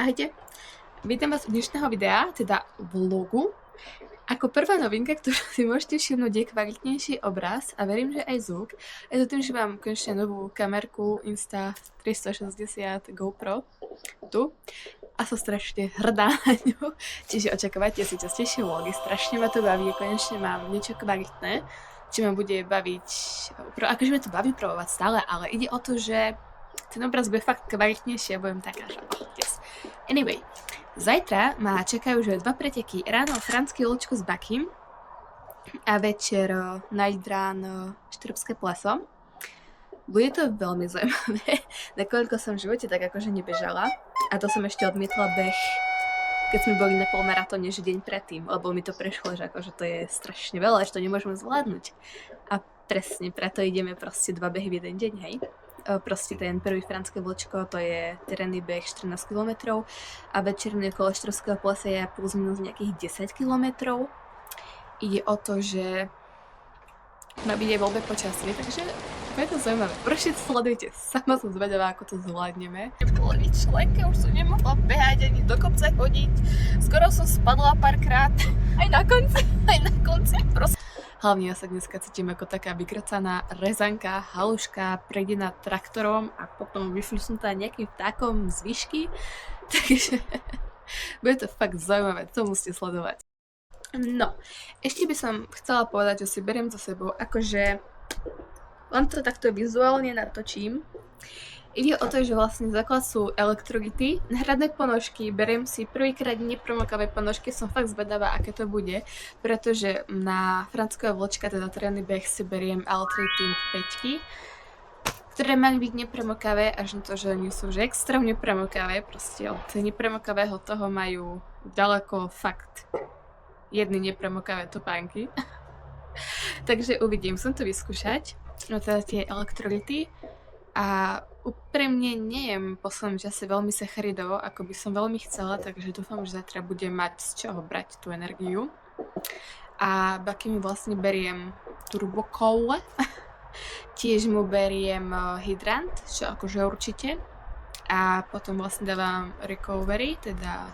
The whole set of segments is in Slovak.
Ahojte, vítam vás u dnešného videa, teda vlogu. Ako prvá novinka, ktorú si môžete všimnúť, je kvalitnejší obraz a verím, že aj zvuk. Je to tým, že mám konečne novú kamerku Insta360 GoPro tu a som strašne hrdá na ňu. Čiže očakávajte si častejšie vlogy, strašne ma to baví, konečne mám niečo kvalitné, čo ma bude baviť, akože ma to baví provovať stále, ale ide o to, že ten obraz bude fakt kvalitnejší a budem taká, že yes. Anyway, zajtra ma čakajú že 2 preteky. Ráno franský Lučko s Bakým a večer Night Run Štrbské pleso. Bude to veľmi zaujímavé, nakoľko som v živote tak akože nebežala. A to som ešte odmietla beh, keď sme boli na polmaratóne, že deň predtým, lebo mi to prešlo, že akože to je strašne veľa, že to nemôžeme zvládnuť. A presne preto ideme proste 2 behy v jeden deň, hej. Proste ten prvý franské vlčko, to je terénny beh 14 km a večerné kolo Štrbského plesa je plus minus nejakých 10 km. Ide o to, že má byť aj voľbe počasie, takže je to zaujímavé. Prosím, sledujte, sama som zvedavá, ako to zvládneme. V polovičke už som nemohla behať ani do kopca chodiť, skoro som spadla párkrát, aj na konci, proste. Hlavne ja sa dneska cítim ako taká vykracaná rezanka, haluška, prejdená traktorom a potom vyfľusnutá nejakým vtákom z výšky. Takže bude to fakt zaujímavé, to musíte sledovať. No, ešte by som chcela povedať, že si beriem za sebou, akože len to takto vizuálne natočím. Ide o to, že vlastne základ sú elektrolyty, náhradné ponožky, beriem si prvýkrát nepromokavé ponožky, som fakt zvedavá, aké to bude, pretože na franského vlčka, teda terénny beh, si beriem L3 Team 5, ktoré majú byť nepremokavé, až na to, že oni sú že extrémne premokavé, proste od nepremokavého toho majú ďaleko fakt jedny nepremokavé topánky. Takže uvidím, som to vyskúšať, no teda tie elektrolyty. A úprimne nejem v poslednom čase veľmi sacharidov, ako by som veľmi chcela, takže dúfam, že zajtra budem mať z čoho brať tú energiu. A Baky mi vlastne beriem Turbo Cola, tiež mu beriem hydrant, čo akože určite. A potom vlastne dávam recovery, teda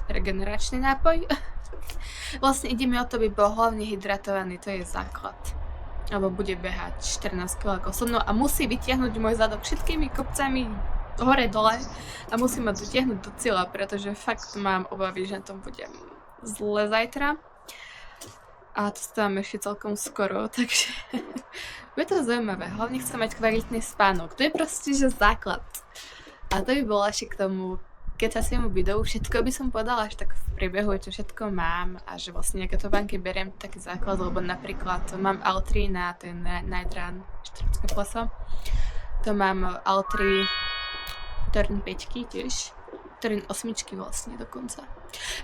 regeneračný nápoj. Vlastne ide mi o to, aby bol hlavne hydratovaný, to je základ. Alebo bude behať 14 km so mnou a musí vytiahnuť môj zadok všetkými kopcami hore-dole a musí ma dotiahnuť do cieľa, pretože fakt mám obavy, že na tom budem zle zajtra. A to stávam ešte celkom skoro, takže bude to zaujímavé. Hlavne chcem mať kvalitný spánok, to je proste že základ. A to by bolo ešte k tomu, keď sa svojmu videu, všetko by som povedala až tak v priebehu, čo všetko mám a že vlastne nejaké topánky beriem taký základ, lebo napríklad mám L3 na ten Night Run Štrbské pleso. To mám L3 Turn 5 tiež, Turn 8 vlastne dokonca.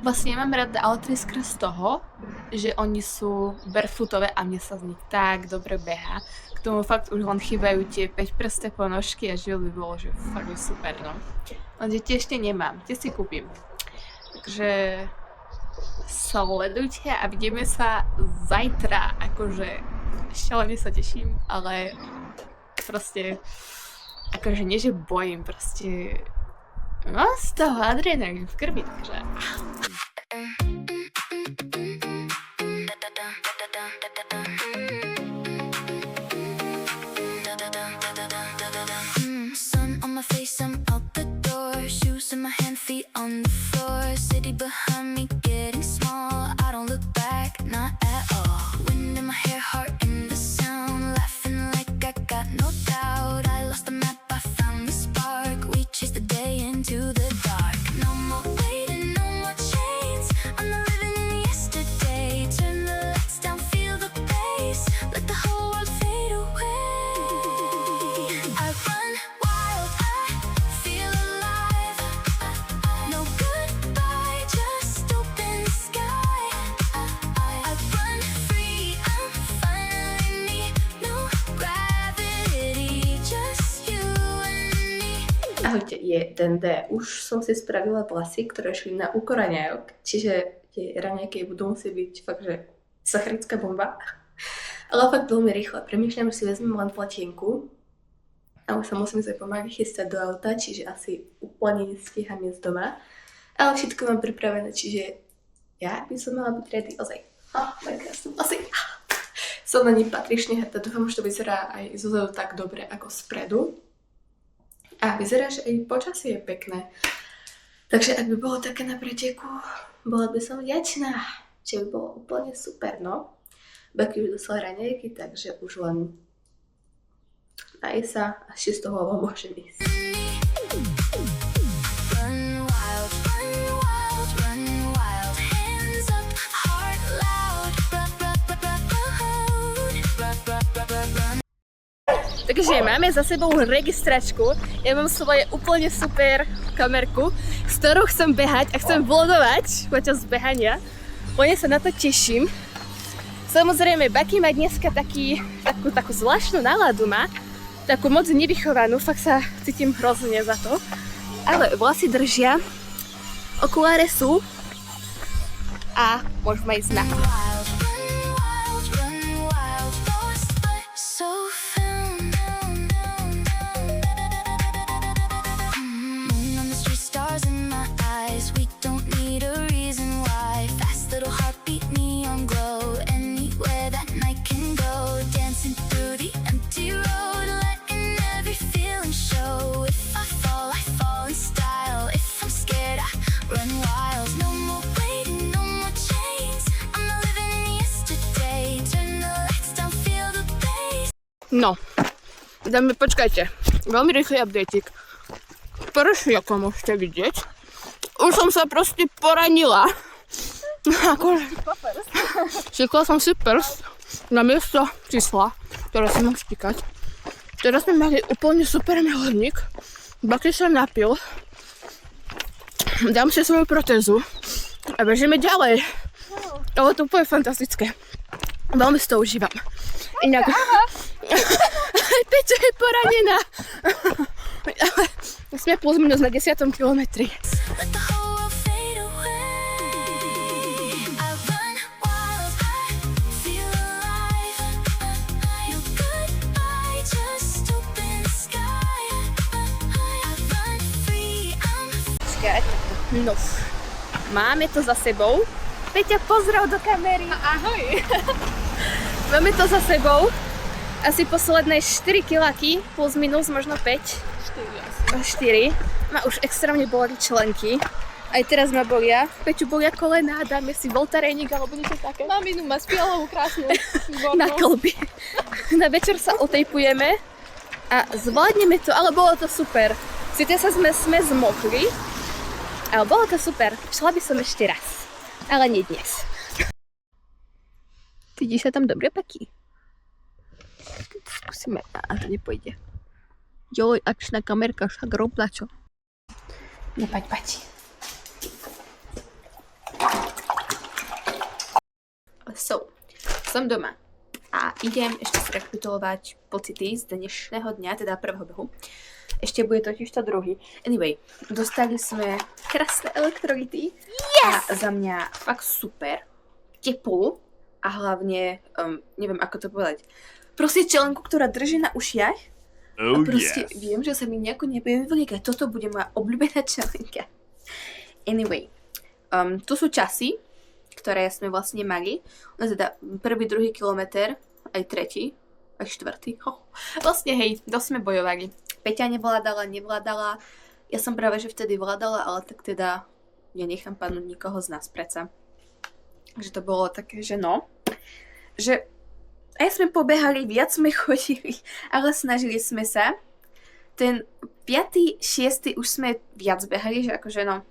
Vlastne ja mám rada L3 skrz toho, že oni sú barefootové a mne sa z nich tak dobre beha. K tomu fakt už len chýbajú tie 5 prsté ponožky a život by bolo, že fakt je super, no. Lenže tie ešte nemám, tie si kúpim. Takže sledujte a vidíme sa zajtra, akože šalene sa teším, ale proste akože nie, že bojím, proste mám z toho adrenalín v krvi, takže sun on my face, I'm out the door. Shoes in my hand, feet on the floor. City behind me getting small. I don't look back, not at all. Wind in my hair, heart in the sound. Laughing like I got no doubt. I lost the map, I found the spark. We chased the day into the dark. No more waiting, no more chains. I'm not living in yesterday. Turn the lights down, feel the bass. Let the whole world fade away. I run wild, I feel alive. No goodbye, just open sky. I run free, I'm finally me. No gravity, just you and me. ahojte, je ten D. Už som si spravila vlasy, ktoré šli na úkor raňajok, čiže tie raňajky budú musieť byť fakt, že sacharidická bomba. Ale fakt veľmi rýchle. Premýšľam, že si vezmem len platienku a už sa musím sa pomaly chystať do auta, čiže asi úplne nestíham ísť doma. Ale všetko mám pripravené, čiže ja by som mala byť ready ozaj. Moje krásne vlasy. Som na ní patrične hrdá. Dúfam, že to vyzerá aj zozadu tak dobre ako spredu. A vyzerá, že aj počasie je pekné. Takže ak by bolo také na preteku, bola by som vďačná. Čiže by bolo úplne super, no. Becky už dostala raňajky, takže už len nájsť sa a z toho môžem ísť. Takže máme za sebou registračku. Ja mám svoje úplne super kamerku, s ktorou chcem behať a chcem vlogovať počas behania. Úplne sa na to teším. Samozrejme, Becky má dneska takú zvláštnu náladu má. Takú moc nevychovanú, fakt sa cítim hrozne za to. Ale vlasy držia, okuláre sú a môžeme ísť na to. No, počkajte, veľmi rýchly updateik. Prší, ako môžete vidieť. Už som sa proste poranila. Šikla som si prst na miesto čísla, ktoré si mám štíkať. Teraz sme mali úplne super náhodník. Becky sa napil. Dám si svoju protézu a bežíme ďalej. Ale to úplne fantastické. Veľmi si to užívam. Inak... Peťa je poranená. Sme plus minus na 10. kilometri. No, máme to za sebou. Peťa, pozdrav do kamery. Ahoj. Máme to za sebou. Asi posledné 4 kiláky, plus minus, možno 5. 4. Ma už extrémne boleli členky. Aj teraz ma bolia. Peťu bolia kolená, dáme si voltarénik alebo niečo také. Maminu má spieľovú krásnu. Na kolby. Na večer sa otejpujeme a zvládneme to, ale bolo to super. Sice sa sme zmokli, ale bolo to super. Šla by som ešte raz, ale nie dnes. Vidíš sa tam dobre, Becky? Skúsime, a to nepôjde. Joj, akčná kamerka, však robla čo? No paď. So, som doma a idem ešte si rekapitulovať pocity z dnešného dňa, teda prvého behu. Ešte bude totiž to druhý. Anyway, dostali sme krásne elektrolyty. Yes! A za mňa fakt super. Teplú a hlavne, neviem ako to povedať, proste čelenku, ktorá drží na ušiach. A proste viem, že sa mi nejako nebudem vyvlíkať. Toto bude moja obľúbená čelenka. Anyway, tu sú časy, ktoré sme vlastne mali. Teda prvý, druhý kilometr, aj tretí, aj štvrtý. Vlastne hej, dosť sme bojovali. Peťa nevládala. Ja som práve, že vtedy vládala, ale tak teda nenechám padnúť nikoho z nás predsa. Takže to bolo také, že no. Že aj sme pobehali, viac sme chodili, ale snažili sme sa. Ten 5., 6. už sme viac behali, že akože no,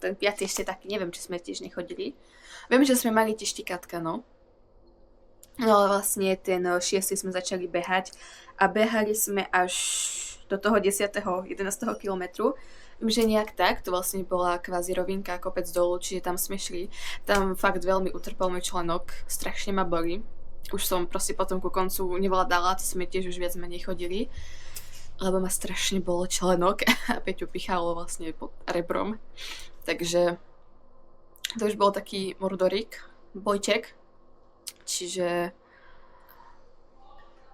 ten 5. ešte taký, neviem, či sme tiež nechodili. Viem, že sme mali tiež tikátka, no. No ale vlastne ten 6. sme začali behať a behali sme až do toho 10. 11. kilometru. Viem, že nejak tak, to vlastne bola kvázi rovinka, kopec dolu, čiže tam sme šli. Tam fakt veľmi utrpel môj členok, strašne ma boli. Už som proste potom ku koncu nevládala, to sme tiež už viac menej chodili, lebo ma strašne bolo členok a Peťu pichalo vlastne pod rebrom. Takže to už bol taký mordorik, bojček. Čiže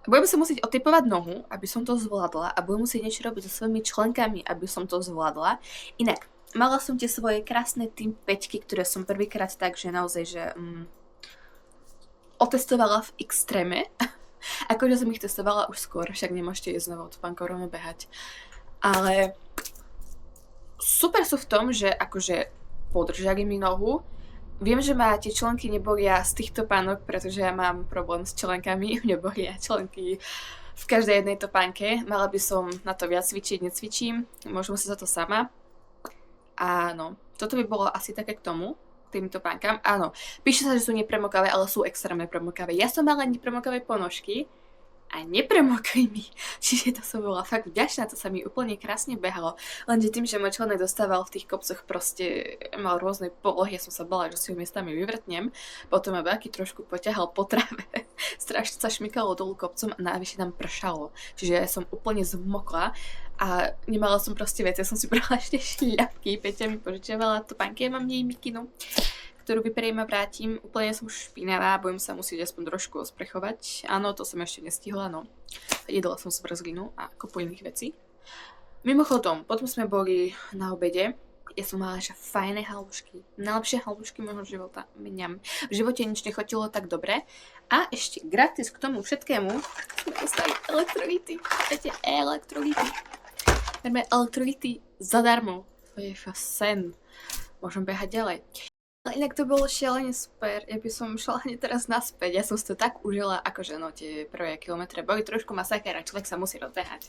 budem sa musieť otypovať nohu, aby som to zvládla a budem musieť niečo robiť so svojimi členkami, aby som to zvládla. Inak, mala som tie svoje krásne Team 5, ktoré som prvýkrát tak, že naozaj, že otestovala v extréme. Akože som ich testovala už skôr, však nemôžete ísť znovu od pankoronu behať. Ale super sú v tom, že akože podržali mi nohu. Viem, že ma tie členky nebolia z týchto pánok, pretože ja mám problém s členkami. Mne bolia členky v každej jednej topánke. Mala by som na to viac cvičiť, necvičím. Môžem si za to sama. Áno, toto by bolo asi také k tomu, týmto pánkam. Áno, píše sa, že sú nepremokavé, ale sú extrémne premokavé. Ja som mala nepremokavé ponožky a nepremokli mi. Čiže to som bola fakt vďačná, to sa mi úplne krásne behalo. Lenže tým, že môj členek dostával v tých kopcoch proste mal rôzne polohy, ja som sa bala, že si ho miestami vyvrtnem. Potom ma Báky trošku poťahal po tráve. Strašne sa šmykalo dolu kopcom a najvyššie tam pršalo. Čiže ja som úplne zmokla a nemala som proste vec. Ja som si brala ešte šľapky, Peťa mi požičiavala topánky, ja mám nej mikinu, ktorú vyperiem a vrátim. Úplne som špinavá, budem sa musieť aspoň trošku osprechovať. Áno, to som ešte nestihla, no. Jedala som zmrzlinu a kopu iných vecí. Mimochodom, potom sme boli na obede. Ja som mala ešte fajné halušky. Najlepšie halušky môjho života. Mňam. V živote nič nechutilo tak dobre. A ešte gratis k tomu všetkému sme dostali elektrolity. Viete, elektrolity. Máme elektrolity zadarmo. To je sen. Môžem behať ďalej. Ale inak to bolo šialene super, ja by som šla hneď teraz naspäť, ja som si to tak užila, akože no tie prvé kilometre boli trošku masaker a človek sa musí rozbehať.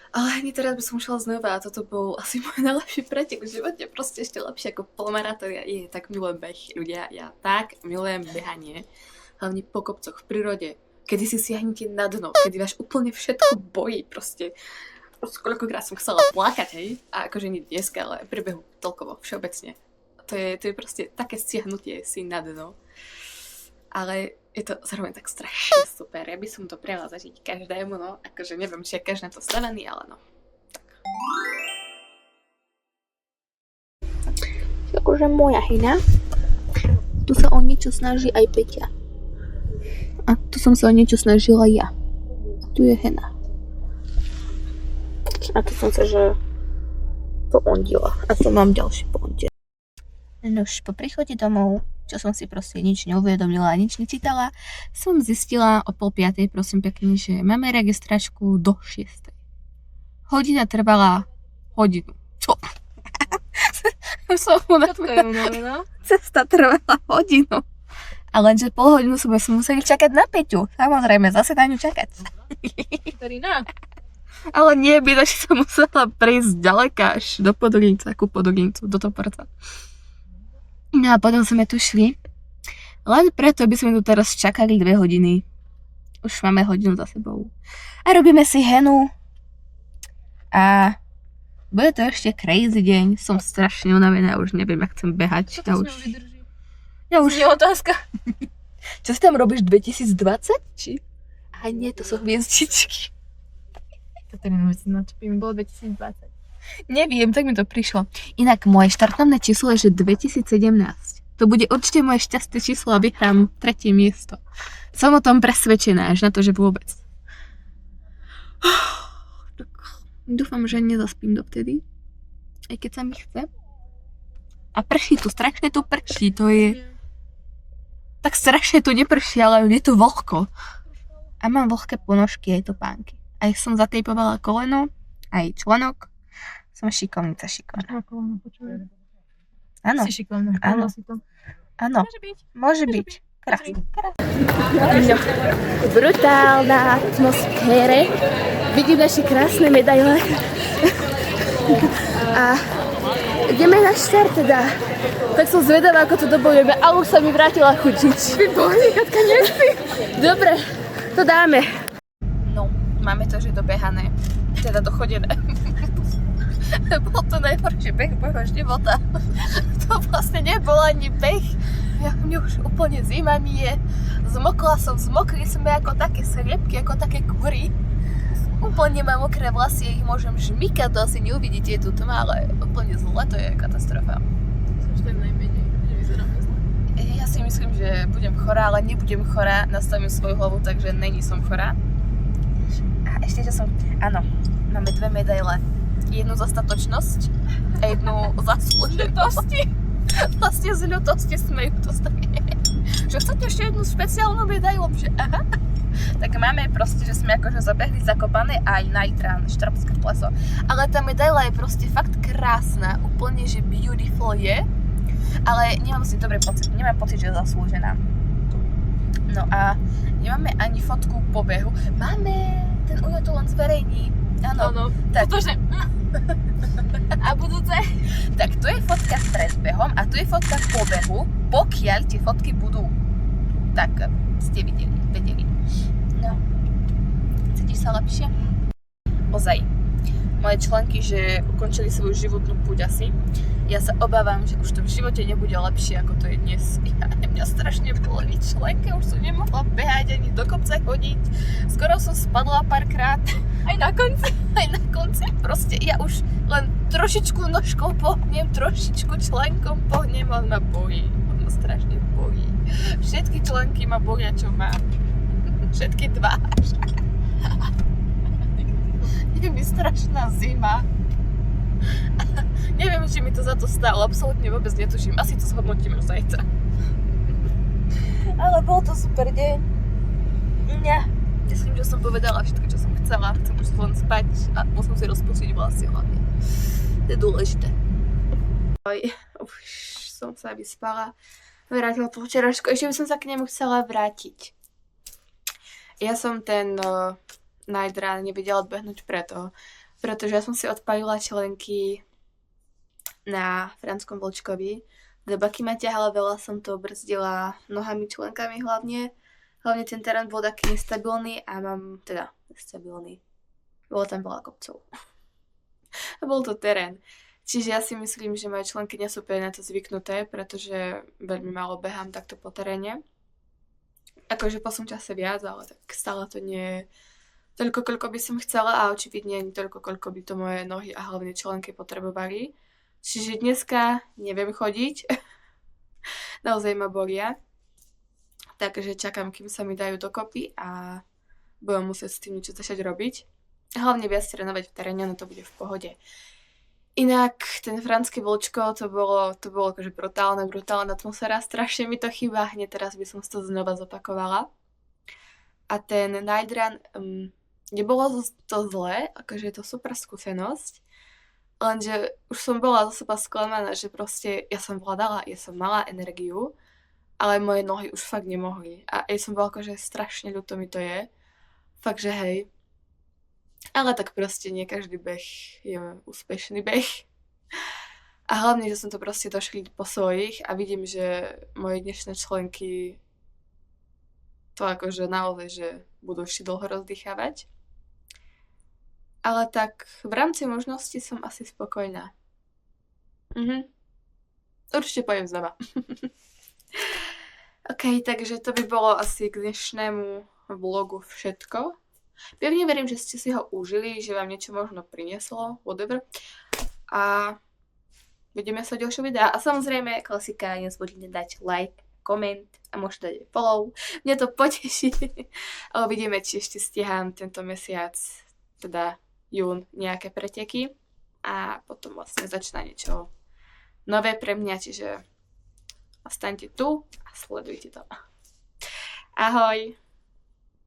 Ale hneď teraz by som šla znova a toto bol asi môj najlepší pretek v živote, proste ešte lepšie ako polmaratón. Ja tak milujem beh, ľudia, ja tak milujem behanie, hlavne po kopcoch v prírode, kedy si siahnete na dno, kedy vás úplne všetko bojí, proste koľkokrát som chcela plakať, hej, a akože nie dneska, ale v priebehu toľkovo, všeobecne. To je proste také stiahnutie si na dno. Ale je to zároveň tak strašne super, ja by som to prijala zažiť každému, no, akože neviem, či je každý na to stavený, ale no. Tak. Akože moja hyna, tu sa o niečo snaží aj Peťa. A tu som sa o niečo snažila ja. A tu je Hena. A to som sa, že poondila. A to mám ďalší poondil. Nož, po príchode domov, čo som si proste nič neuvedomila a nič nečítala, som zistila o 4:30, prosím pekne, že máme registračku do 6. Hodina trvala hodinu. Čo? Som Cesta trvala hodinu. A lenže pol hodinu sme museli čakať na Peťu. Samozrejme, zase na ňu čakať. Ale nie, by že som musela prejsť ďaleka až do Podolínca, ku Podolíncu, do Toporca. No a potom sme tu šli. Len preto by sme tu teraz čakali 2 hodiny. Už máme hodinu za sebou. A robíme si Henu. A bude to ešte crazy deň. Som strašne unavená, už neviem, ak chcem behať. Čo to s ňou vydrží? Ja už... Je otázka. Čo si tam robíš, 2020? Či? A nie, to sú hviezdičky. Katarína, na čo by mi bolo 2020? Neviem, tak mi to prišlo. Inak moje štartovné číslo je, že 2017. To bude určite moje šťastné číslo a vyhrám 3. miesto. Som o tom presvedčená, až na to, že vôbec. Dúfam, že nezaspím dovtedy. Aj keď sa mi chce. A prší tu, strašne tu prší, to je... Tak strašne tu neprší, ale je tu vlhko. A mám vlhké ponožky aj topánky. Aj som zatejpovala koleno, aj členok. Som šikovnica. Koleno, počujem. Áno. Si šikovná, Áno. si to. Áno. Môže byť. Krásne. Brutálna atmosféra. Vidím naše krásne medaile. A ideme na štart teda. Tak som zvedavá, ako to dobojujeme. A už sa mi vrátila chuť. Vybohni, Katka, nespí. Dobre, to dáme. No, máme to, že dobehané. Teda dochodené. Bol to najhorší beh môjho života. To vlastne nebol ani beh. Mne už úplne zima mi je. Zmokla som, zmokli sme ako také sliepky, ako také kury. Úplne mám mokré vlasy, ich môžem žmykať, to asi neuvidíte, je tu tma, ale úplne zle, to je katastrofa. Som 4 najmenej, že vyzeráme zle. Ja si myslím, že budem chorá, ale nebudem chorá, nastavím svoju hlavu, takže není som chorá. A ešte, že som... Áno, máme 2 medaile. Jednu za statočnosť a jednu za služenosť. Vlastne z ľutosti sme ju dostali. Že chcete ešte jednu špeciálnu medailu? Že aha. Tak máme proste, že sme akože zabehli Zakopané aj Night-Run, Štrbské pleso. Ale tá medaila je proste fakt krásna, úplne, že beautiful je. Ale nemám si dobrý pocit, nemám pocit, že je zaslúžená. No a nemáme ani fotku pobehu. Máme, ten Ujo to len zverejní. Áno, tak. Totožne. A budúce? Tak tu je fotka pred behom a tu je fotka po behu, pokiaľ tie fotky budú. Tak ste vedeli. No, cítiš sa lepšie? Ozaj. Moje členky, že ukončili svoju životnú púť asi. Ja sa obávam, že už to v živote nebude lepšie, ako to je dnes. Mňa strašne boleli členky, už som nemohla behať ani do kopca chodiť. Skoro som spadla párkrát. Aj na konci. Aj na konci. Proste ja už len trošičku nožkou pohnem, trošičku členkom pohnem, on ma bojí. On ma strašne bojí. Všetky členky ma bolia, čo mám. Všetky 2. Je mi strašná zima. Neviem, či mi to za to stálo, absolútne vôbec netuším. Asi to zhodnotíme už zajtra. Ale bol to super deň. Ja. Myslím, že som povedala všetko, čo som chcela. Chcem už len spať a musím si rozpustiť vlasy hlavne. To je dôležité. Už som sa vyspala. Vrátila po včerašku. Ešte by som sa k nemu chcela vrátiť. Ja som ten Night Run nevedela odbehnúť pretože ja som si odpalila členky na Franskom Vlčkovi. Do baky ma ťahala, veľa som to brzdila nohami, členkami hlavne. Hlavne ten terén bol taký nestabilný a mám, teda, nestabilný. Bolo tam veľa kopcov. A bol to terén. Čiže ja si myslím, že moje členky nie sú úplne na to zvyknuté, pretože veľmi málo behám takto po teréne. Akože po som čase viac, ale tak stále to nie je toľko, koľko by som chcela a očividne nie toľko, koľko by to moje nohy a hlavne členky potrebovali. Čiže dneska neviem chodiť. Naozaj ma bolia. Takže čakám, kým sa mi dajú dokopy a budem musieť s tým niečo začať robiť. Hlavne viac trénovať v teréne, no to bude v pohode. Inak ten Franský Vlčko, to bolo akože brutálna atmosféra, strašne mi to chýba, hneď teraz by som to znova zopakovala. A ten Night Run, nebolo to zlé, akože je to super skúsenosť, lenže už som bola zo seba sklamaná, že proste ja som vládala, ja som mala energiu, ale moje nohy už fakt nemohli. A ja som bola akože strašne ľúto mi to je, fakt, že hej. Ale tak proste nie každý beh je úspešný beh. A hlavne, že som to proste došli po svojich a vidím, že moje dnešné členky to akože naozaj, že budú ešte dlho rozdýchavať. Ale tak v rámci možností som asi spokojná. Určite pojem znova. OK, takže to by bolo asi k dnešnému vlogu všetko. Pevne verím, že ste si ho užili, že vám niečo možno prinieslo, whatever. A vidíme sa v ďalšom videu. A samozrejme, klasika, nezabudnite dať like, koment a môžete dať aj follow. Mňa to poteší. A uvidíme, či ešte stíham tento mesiac, teda jún, nejaké preteky. A potom vlastne začína niečo nové pre mňa, čiže ostaňte tu a sledujte to. Ahoj!